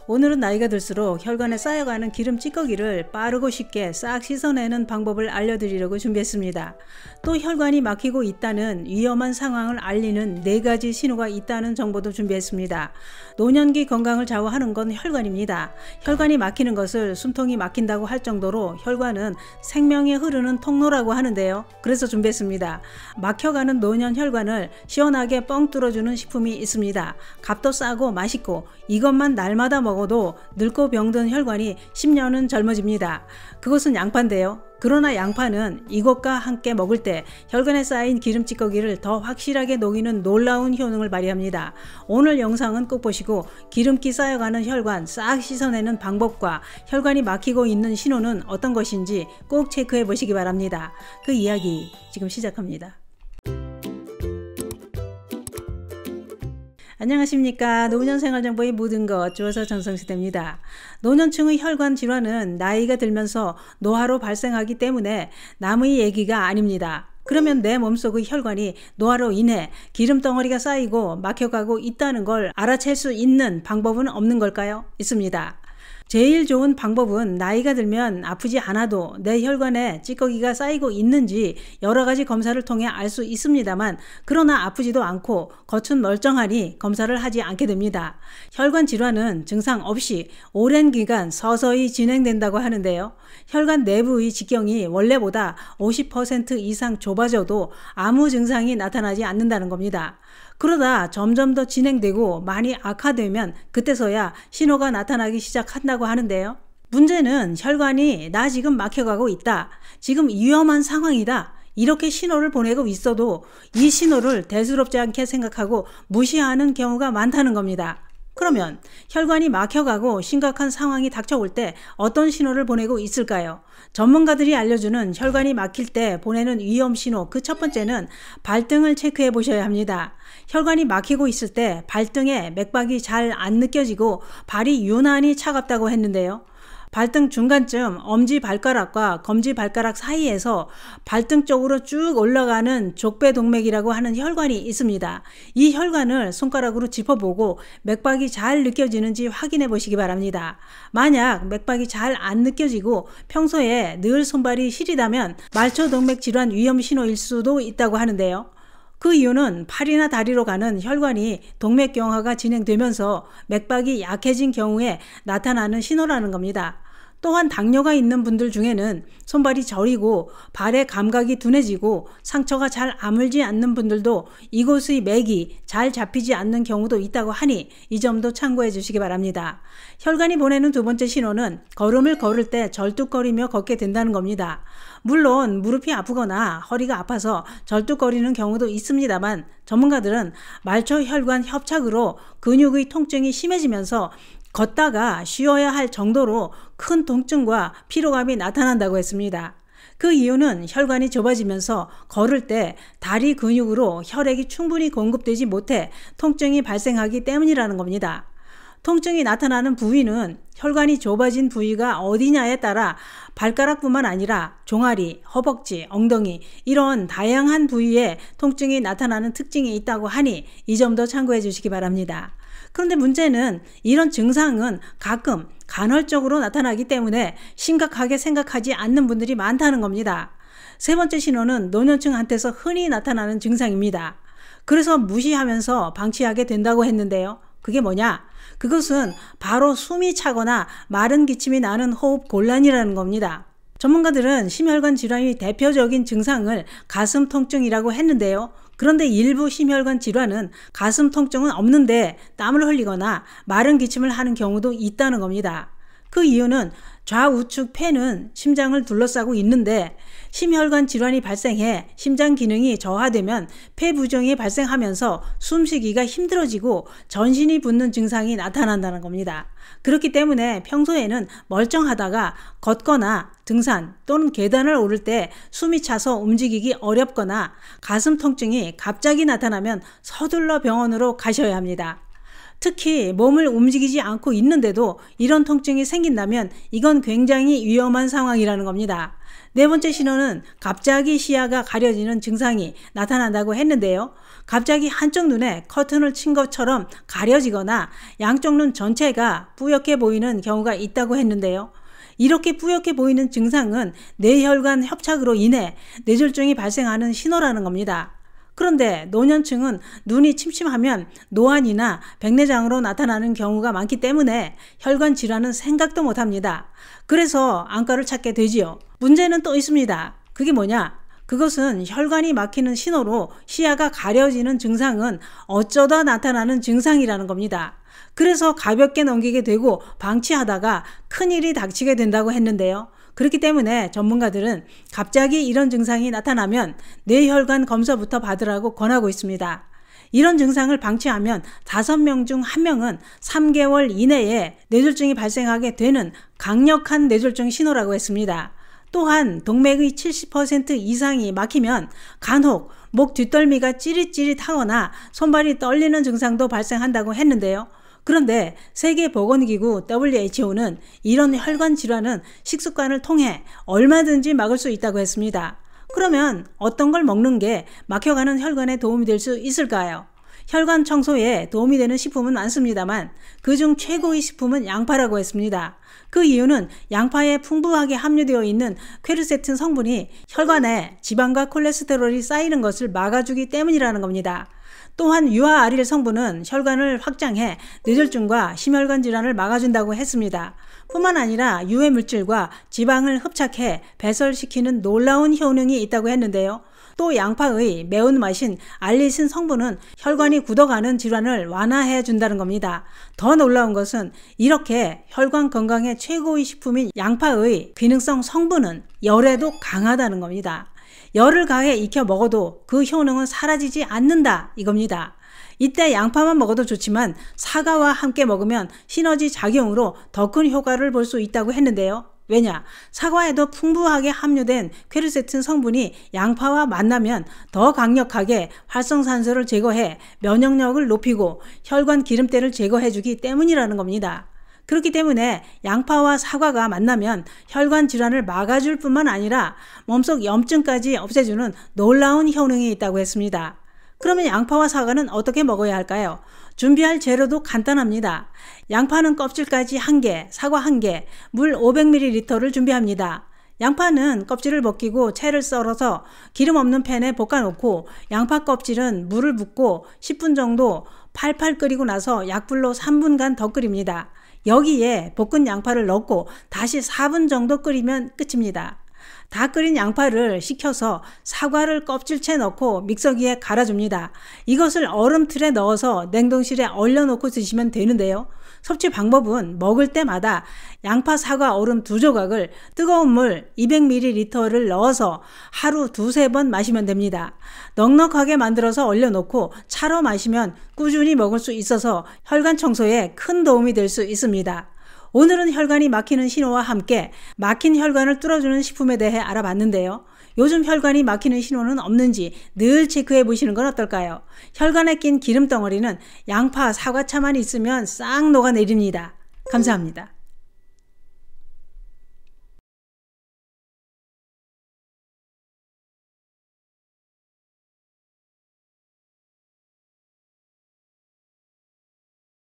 오늘은 나이가 들수록 혈관에 쌓여가는 기름 찌꺼기를 빠르고 쉽게 싹 씻어내는 방법을 알려드리려고 준비했습니다. 또 혈관이 막히고 있다는 위험한 상황을 알리는 4가지 신호가 있다는 정보도 준비했습니다. 노년기 건강을 좌우하는 건 혈관입니다. 혈관이 막히는 것을 숨통이 막힌다고 할 정도로 혈관은 생명이 흐르는 통로라고 하는데요. 그래서 준비했습니다. 막혀가는 노년 혈관을 시원하게 뻥 뚫어주는 식품이 있습니다. 값도 싸고 맛있고 이것만 날마다 먹어도 늙고 병든 혈관이 10년은 젊어집니다. 그것은 양파인데요. 그러나 양파는 이것과 함께 먹을 때 혈관에 쌓인 기름 찌꺼기를 더 확실하게 녹이는 놀라운 효능을 발휘합니다. 오늘 영상은 꼭 보시고 기름기 쌓여가는 혈관 싹 씻어내는 방법과 혈관이 막히고 있는 신호는 어떤 것인지 꼭 체크해 보시기 바랍니다. 그 이야기 지금 시작합니다. 안녕하십니까. 노년생활정보의 모든 것 주워서 정성시대입니다. 노년층의 혈관 질환은 나이가 들면서 노화로 발생하기 때문에 남의 얘기가 아닙니다. 그러면 내 몸속의 혈관이 노화로 인해 기름덩어리가 쌓이고 막혀가고 있다는 걸 알아챌 수 있는 방법은 없는 걸까요? 있습니다. 제일 좋은 방법은 나이가 들면 아프지 않아도 내 혈관에 찌꺼기가 쌓이고 있는지 여러 가지 검사를 통해 알 수 있습니다만, 그러나 아프지도 않고 겉은 멀쩡하니 검사를 하지 않게 됩니다. 혈관 질환은 증상 없이 오랜 기간 서서히 진행된다고 하는데요. 혈관 내부의 직경이 원래보다 50% 이상 좁아져도 아무 증상이 나타나지 않는다는 겁니다. 그러다 점점 더 진행되고 많이 악화되면 그때서야 신호가 나타나기 시작한다고 하는데요. 문제는 혈관이 나 지금 막혀가고 있다, 지금 위험한 상황이다, 이렇게 신호를 보내고 있어도 이 신호를 대수롭지 않게 생각하고 무시하는 경우가 많다는 겁니다. 그러면 혈관이 막혀가고 심각한 상황이 닥쳐올 때 어떤 신호를 보내고 있을까요? 전문가들이 알려주는 혈관이 막힐 때 보내는 위험 신호, 그 첫 번째는 발등을 체크해 보셔야 합니다. 혈관이 막히고 있을 때 발등에 맥박이 잘 안 느껴지고 발이 유난히 차갑다고 했는데요. 발등 중간쯤 엄지발가락과 검지발가락 사이에서 발등 쪽으로 쭉 올라가는 족배동맥이라고 하는 혈관이 있습니다. 이 혈관을 손가락으로 짚어보고 맥박이 잘 느껴지는지 확인해 보시기 바랍니다. 만약 맥박이 잘 안 느껴지고 평소에 늘 손발이 시리다면 말초동맥 질환 위험 신호일 수도 있다고 하는데요. 그 이유는 팔이나 다리로 가는 혈관이 동맥경화가 진행되면서 맥박이 약해진 경우에 나타나는 신호라는 겁니다. 또한 당뇨가 있는 분들 중에는 손발이 저리고 발의 감각이 둔해지고 상처가 잘 아물지 않는 분들도 이곳의 맥이 잘 잡히지 않는 경우도 있다고 하니 이 점도 참고해 주시기 바랍니다. 혈관이 보내는 두 번째 신호는 걸음을 걸을 때 절뚝거리며 걷게 된다는 겁니다. 물론 무릎이 아프거나 허리가 아파서 절뚝거리는 경우도 있습니다만, 전문가들은 말초혈관 협착으로 근육의 통증이 심해지면서 걷다가 쉬어야 할 정도로 큰 통증과 피로감이 나타난다고 했습니다. 그 이유는 혈관이 좁아지면서 걸을 때 다리 근육으로 혈액이 충분히 공급되지 못해 통증이 발생하기 때문이라는 겁니다. 통증이 나타나는 부위는 혈관이 좁아진 부위가 어디냐에 따라 발가락뿐만 아니라 종아리, 허벅지, 엉덩이 이런 다양한 부위에 통증이 나타나는 특징이 있다고 하니 이 점도 참고해 주시기 바랍니다. 그런데 문제는 이런 증상은 가끔 간헐적으로 나타나기 때문에 심각하게 생각하지 않는 분들이 많다는 겁니다. 세 번째 신호는 노년층한테서 흔히 나타나는 증상입니다. 그래서 무시하면서 방치하게 된다고 했는데요. 그게 뭐냐? 그것은 바로 숨이 차거나 마른 기침이 나는 호흡 곤란이라는 겁니다. 전문가들은 심혈관 질환의 대표적인 증상을 가슴 통증이라고 했는데요. 그런데 일부 심혈관 질환은 가슴 통증은 없는데 땀을 흘리거나 마른 기침을 하는 경우도 있다는 겁니다. 그 이유는 좌우측 폐는 심장을 둘러싸고 있는데 심혈관 질환이 발생해 심장 기능이 저하되면 폐 부종이 발생하면서 숨쉬기가 힘들어지고 전신이 붓는 증상이 나타난다는 겁니다. 그렇기 때문에 평소에는 멀쩡하다가 걷거나 등산 또는 계단을 오를 때 숨이 차서 움직이기 어렵거나 가슴 통증이 갑자기 나타나면 서둘러 병원으로 가셔야 합니다. 특히 몸을 움직이지 않고 있는데도 이런 통증이 생긴다면 이건 굉장히 위험한 상황이라는 겁니다. 네 번째 신호는 갑자기 시야가 가려지는 증상이 나타난다고 했는데요. 갑자기 한쪽 눈에 커튼을 친 것처럼 가려지거나 양쪽 눈 전체가 뿌옇게 보이는 경우가 있다고 했는데요. 이렇게 뿌옇게 보이는 증상은 뇌혈관 협착으로 인해 뇌졸중이 발생하는 신호라는 겁니다. 그런데 노년층은 눈이 침침하면 노안이나 백내장으로 나타나는 경우가 많기 때문에 혈관 질환은 생각도 못합니다. 그래서 안과를 찾게 되지요. 문제는 또 있습니다. 그게 뭐냐? 그것은 혈관이 막히는 신호로 시야가 가려지는 증상은 어쩌다 나타나는 증상이라는 겁니다. 그래서 가볍게 넘기게 되고 방치하다가 큰일이 닥치게 된다고 했는데요. 그렇기 때문에 전문가들은 갑자기 이런 증상이 나타나면 뇌혈관 검사부터 받으라고 권하고 있습니다. 이런 증상을 방치하면 5명 중 1명은 3개월 이내에 뇌졸중이 발생하게 되는 강력한 뇌졸중 신호라고 했습니다. 또한 동맥의 70% 이상이 막히면 간혹 목 뒷덜미가 찌릿찌릿하거나 손발이 떨리는 증상도 발생한다고 했는데요. 그런데 세계보건기구 WHO는 이런 혈관 질환은 식습관을 통해 얼마든지 막을 수 있다고 했습니다. 그러면 어떤 걸 먹는 게 막혀가는 혈관에 도움이 될 수 있을까요? 혈관 청소에 도움이 되는 식품은 많습니다만 그중 최고의 식품은 양파라고 했습니다. 그 이유는 양파에 풍부하게 함유되어 있는 퀘르세틴 성분이 혈관에 지방과 콜레스테롤이 쌓이는 것을 막아주기 때문이라는 겁니다. 또한 유아아릴 성분은 혈관을 확장해 뇌졸중과 심혈관 질환을 막아준다고 했습니다. 뿐만 아니라 유해 물질과 지방을 흡착해 배설시키는 놀라운 효능이 있다고 했는데요. 또 양파의 매운맛인 알리신 성분은 혈관이 굳어가는 질환을 완화해 준다는 겁니다. 더 놀라운 것은 이렇게 혈관 건강에 최고의 식품인 양파의 기능성 성분은 열에도 강하다는 겁니다. 열을 가해 익혀 먹어도 그 효능은 사라지지 않는다 이겁니다. 이때 양파만 먹어도 좋지만 사과와 함께 먹으면 시너지 작용으로 더 큰 효과를 볼 수 있다고 했는데요. 왜냐? 사과에도 풍부하게 함유된 퀘르세틴 성분이 양파와 만나면 더 강력하게 활성산소를 제거해 면역력을 높이고 혈관 기름때를 제거해주기 때문이라는 겁니다. 그렇기 때문에 양파와 사과가 만나면 혈관 질환을 막아줄 뿐만 아니라 몸속 염증까지 없애주는 놀라운 효능이 있다고 했습니다. 그러면 양파와 사과는 어떻게 먹어야 할까요? 준비할 재료도 간단합니다. 양파는 껍질까지 1개, 사과 1개, 물 500ml를 준비합니다. 양파는 껍질을 벗기고 채를 썰어서 기름 없는 팬에 볶아놓고 양파 껍질은 물을 붓고 10분 정도 팔팔 끓이고 나서 약불로 3분간 더 끓입니다. 여기에 볶은 양파를 넣고 다시 4분 정도 끓이면 끝입니다. 다 끓인 양파를 식혀서 사과를 껍질째 넣고 믹서기에 갈아줍니다. 이것을 얼음틀에 넣어서 냉동실에 얼려놓고 드시면 되는데요. 섭취 방법은 먹을 때마다 양파, 사과, 얼음 2조각을 뜨거운 물 200ml를 넣어서 하루 2-3번 마시면 됩니다. 넉넉하게 만들어서 얼려놓고 차로 마시면 꾸준히 먹을 수 있어서 혈관 청소에 큰 도움이 될 수 있습니다. 오늘은 혈관이 막히는 신호와 함께 막힌 혈관을 뚫어주는 식품에 대해 알아봤는데요. 요즘 혈관이 막히는 신호는 없는지 늘 체크해 보시는 건 어떨까요? 혈관에 낀 기름 덩어리는 양파, 사과차만 있으면 싹 녹아내립니다. 감사합니다.